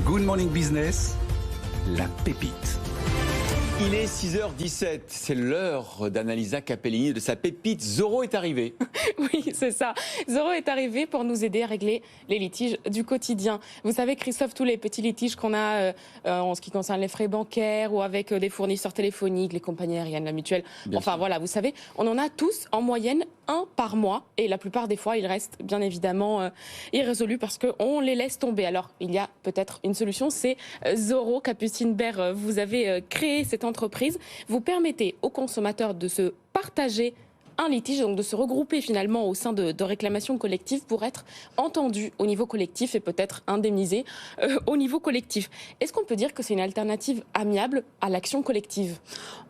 Good Morning Business, la pépite. Il est 6h17, c'est l'heure d'Annalisa Capellini de sa pépite. Zoro est arrivé. Oui, c'est ça. Zoro est arrivé pour nous aider à régler les litiges du quotidien. Vous savez, Christophe, tous les petits litiges qu'on a en ce qui concerne les frais bancaires ou avec des fournisseurs téléphoniques, les compagnies aériennes, la mutuelle. Bien sûr. Voilà, vous savez, on en a tous en moyenne un par mois. Et la plupart des fois, ils restent bien évidemment irrésolus parce qu'on les laisse tomber. Alors, il y a peut-être une solution, c'est Zoro. Capucine Bert, vous avez créé cette entreprise. Vous permettez aux consommateurs de se partager un litige, donc de se regrouper finalement au sein de réclamations collectives pour être entendus au niveau collectif et peut-être indemnisés au niveau collectif. Est-ce qu'on peut dire que c'est une alternative amiable à l'action collective ?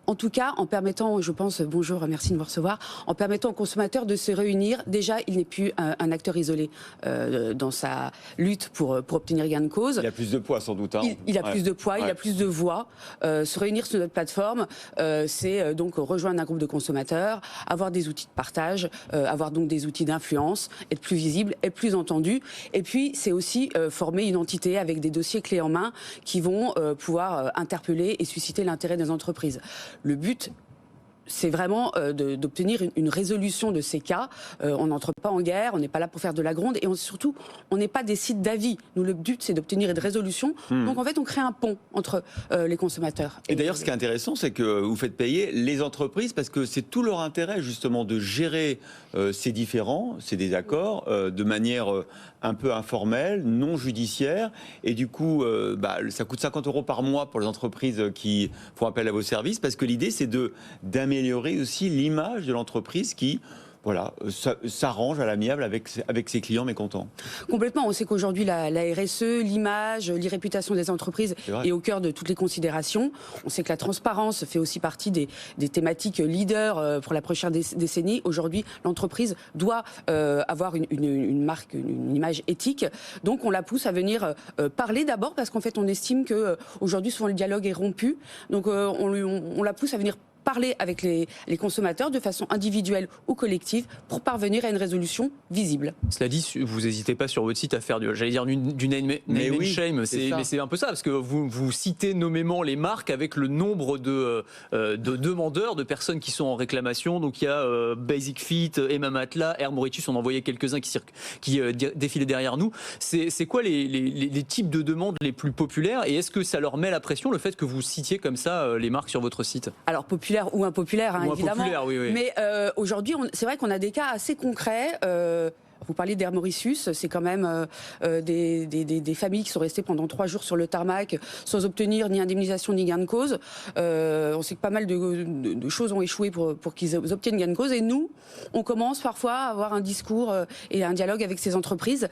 En tout cas, en permettant, je pense, bonjour, merci de me recevoir, en permettant aux consommateurs de se réunir, déjà, il n'est plus un acteur isolé dans sa lutte pour obtenir gain de cause. Il a plus de poids sans doute. Hein. Il a plus de poids, Ouais. il a plus de voix. Se réunir sur notre plateforme, c'est donc rejoindre un groupe de consommateurs, avoir des outils de partage, avoir donc des outils d'influence, être plus visible, être plus entendu. Et puis, c'est aussi former une entité avec des dossiers clés en main qui vont pouvoir interpeller et susciter l'intérêt des entreprises. Le but, c'est vraiment d'obtenir une résolution de ces cas. On n'entre pas en guerre, on n'est pas là pour faire de la gronde et surtout, on n'est pas des sites d'avis. Nous, le but, c'est d'obtenir une résolution. Donc, en fait, on crée un pont entre les consommateurs. Et d'ailleurs, ce qui est intéressant, c'est que vous faites payer les entreprises parce que c'est tout leur intérêt, justement, de gérer ces différends, ces désaccords, de manière un peu informelle, non judiciaire. Et du coup, ça coûte 50 € par mois pour les entreprises qui font appel à vos services parce que l'idée, c'est d'améliorer aussi l'image de l'entreprise qui s'arrange à l'amiable avec ses clients mécontents. Complètement. On sait qu'aujourd'hui, la RSE, l'image, l'irréputation des entreprises est au cœur de toutes les considérations. On sait que la transparence fait aussi partie des thématiques leaders pour la prochaine décennie. Aujourd'hui, l'entreprise doit avoir une marque, une image éthique. Donc, on la pousse à venir parler d'abord parce qu'en fait, on estime qu'aujourd'hui, souvent, le dialogue est rompu. Donc, on la pousse à venir parler avec les consommateurs de façon individuelle ou collective pour parvenir à une résolution visible. Cela dit, vous n'hésitez pas sur votre site à faire du name and shame, mais c'est un peu ça, parce que vous citez nommément les marques avec le nombre de demandeurs, de personnes qui sont en réclamation. Donc il y a Basic Fit, Emma Matelas, Air Mauritius, on en voyait quelques-uns qui défilaient derrière nous. C'est quoi les types de demandes les plus populaires et est-ce que ça leur met la pression, le fait que vous citiez comme ça les marques sur votre site ? Alors populaire ou impopulaire, évidemment. Oui. Mais aujourd'hui, c'est vrai qu'on a des cas assez concrets. Vous parliez d'Air Mauritius, c'est quand même des familles qui sont restées pendant 3 jours sur le tarmac sans obtenir ni indemnisation ni gain de cause. On sait que pas mal de choses ont échoué pour qu'ils obtiennent gain de cause. Et nous, on commence parfois à avoir un discours et un dialogue avec ces entreprises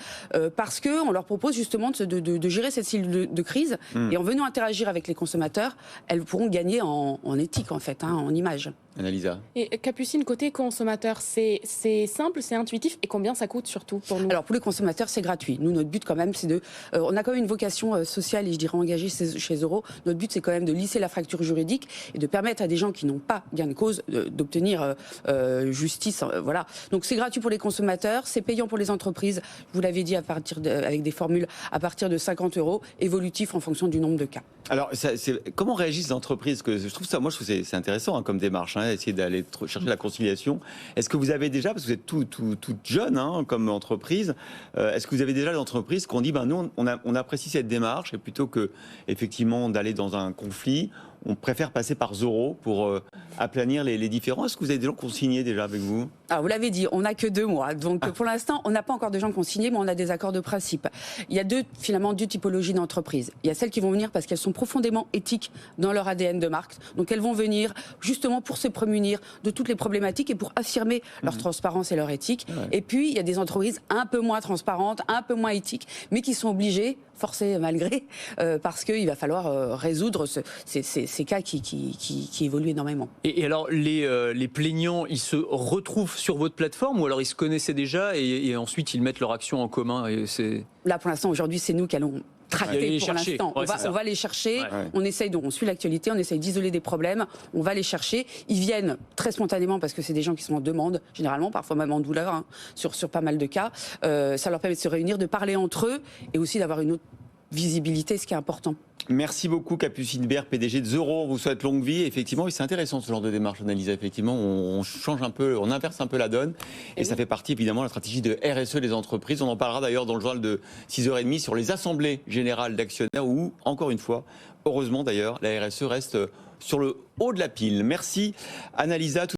parce qu'on leur propose justement de gérer cette cellule de crise. Et en venant interagir avec les consommateurs, elles pourront gagner en éthique, en fait, en image. Annalisa. Et Capucine, côté consommateur, c'est simple, c'est intuitif et combien ça coûte surtout pour nous ? Alors pour les consommateurs, c'est gratuit. Nous, notre but quand même, c'est on a quand même une vocation sociale et je dirais engagée chez Zoro. Notre but, c'est quand même de lisser la fracture juridique et de permettre à des gens qui n'ont pas gain de cause d'obtenir justice. Voilà. Donc c'est gratuit pour les consommateurs, c'est payant pour les entreprises. Vous l'avez dit, avec des formules à partir de 50 €, évolutif en fonction du nombre de cas. Alors, comment réagissent les entreprises ? Que je trouve que c'est intéressant comme démarche, essayer d'aller chercher la conciliation. Est-ce que vous avez déjà, parce que vous êtes toute jeune comme entreprise, est-ce que vous avez déjà des entreprises qui ont dit, nous, on apprécie cette démarche et plutôt que effectivement d'aller dans un conflit, on préfère passer par Zoro pour aplanir les différends. Est-ce que vous avez des gens qui ont signé déjà avec vous ? Alors, vous l'avez dit, on n'a que 2 mois. Donc, pour l'instant, on n'a pas encore de gens qui ont signé, mais on a des accords de principe. Il y a finalement deux typologies d'entreprises. Il y a celles qui vont venir parce qu'elles sont profondément éthiques dans leur ADN de marque. Donc, elles vont venir justement pour se prémunir de toutes les problématiques et pour affirmer leur transparence et leur éthique. Ouais. Et puis, il y a des entreprises un peu moins transparentes, un peu moins éthiques, mais qui sont obligées, forcées malgré, parce qu'il va falloir résoudre ces cas qui évoluent énormément. Et alors, les plaignants, ils se retrouvent sur votre plateforme ou alors ils se connaissaient déjà et ensuite ils mettent leur action en commun et Là, pour l'instant, aujourd'hui, c'est nous qui allons traiter pour l'instant. Ouais, on va les chercher, on suit l'actualité, on essaye d'isoler des problèmes, on va les chercher. Ils viennent très spontanément parce que c'est des gens qui sont en demande, généralement, parfois même en douleur, sur pas mal de cas. Ça leur permet de se réunir, de parler entre eux et aussi d'avoir une autre visibilité, ce qui est important. Merci beaucoup Capucine Bert, PDG de Zoro. On vous souhaite longue vie. Effectivement, c'est intéressant ce genre de démarche, Annalisa. Effectivement, on change un peu, on inverse un peu la donne. Et ça fait partie évidemment de la stratégie de RSE des entreprises. On en parlera d'ailleurs dans le journal de 6h30 sur les assemblées générales d'actionnaires où, encore une fois, heureusement d'ailleurs, la RSE reste sur le haut de la pile. Merci Annalisa.